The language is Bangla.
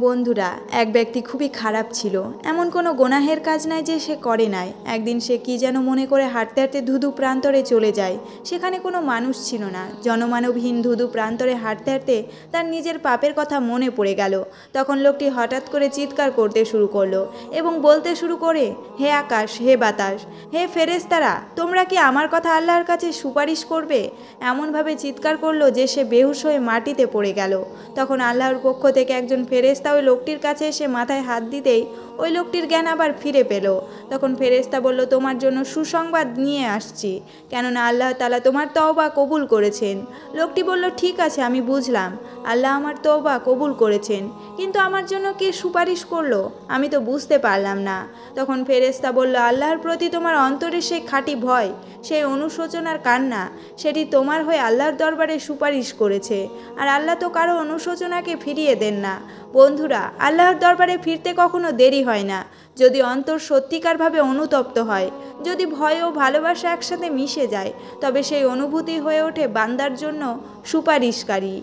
বন্ধুরা, এক ব্যক্তি খুবই খারাপ ছিল। এমন কোনো গুনাহের কাজ নাই যে সে করে নাই। একদিন সে কি যেন মনে করে হাঁটতে হাঁটতে ধুধু প্রান্তরে চলে যায়। সেখানে কোনো মানুষ ছিল না। জনমানবহীন ধুধু প্রান্তরে হাঁটতে হাঁটতে তার নিজের পাপের কথা মনে পড়ে গেল। তখন লোকটি হঠাৎ করে চিৎকার করতে শুরু করলো এবং বলতে শুরু করে, হে আকাশ, হে বাতাস, হে ফেরেশতারা, তোমরা কি আমার কথা আল্লাহর কাছে সুপারিশ করবে? এমনভাবে চিৎকার করলো যে সে বেহুশ হয়ে মাটিতে পড়ে গেল। তখন আল্লাহর পক্ষ থেকে একজন ফেরেশতা ওই লোকটির কাছে এসে মাথায় হাত দিতেই ওই লোকটির জ্ঞান আবার ফিরে পেল। তখন ফেরেশতা বলল, তোমার জন্য সুসংবাদ নিয়ে আসছি, কেননা আল্লাহ তাআলা তোমার তওবা কবুল করেছেন। লোকটি বলল, ঠিক আছে, আমি বুঝলাম, আল্লাহ আমার তওবা কবুল করেছেন, কিন্তু আমার জন্য কে সুপারিশ করলো আমি তো বুঝতে পারলাম না। তখন ফেরেশতা বলল, আল্লাহর প্রতি তোমার অন্তরে সেই খাঁটি ভয়, সেই অনুশোচনার কান্না, সেটি তোমার হয়ে আল্লাহর দরবারে সুপারিশ করেছে। আর আল্লাহ তো কারো অনুশোচনাকে ফিরিয়ে দেন না। বন্ধুরা, আল্লাহর দরবারে ফিরতে কখনো দেরি হয় না, যদি অন্তর সত্যিকারভাবে অনুতপ্ত হয়, যদি ভয় ও ভালোবাসা একসাথে মিশে যায়, তবে সেই অনুভূতি হয়ে ওঠে বান্দার জন্য সুপারিশকারী।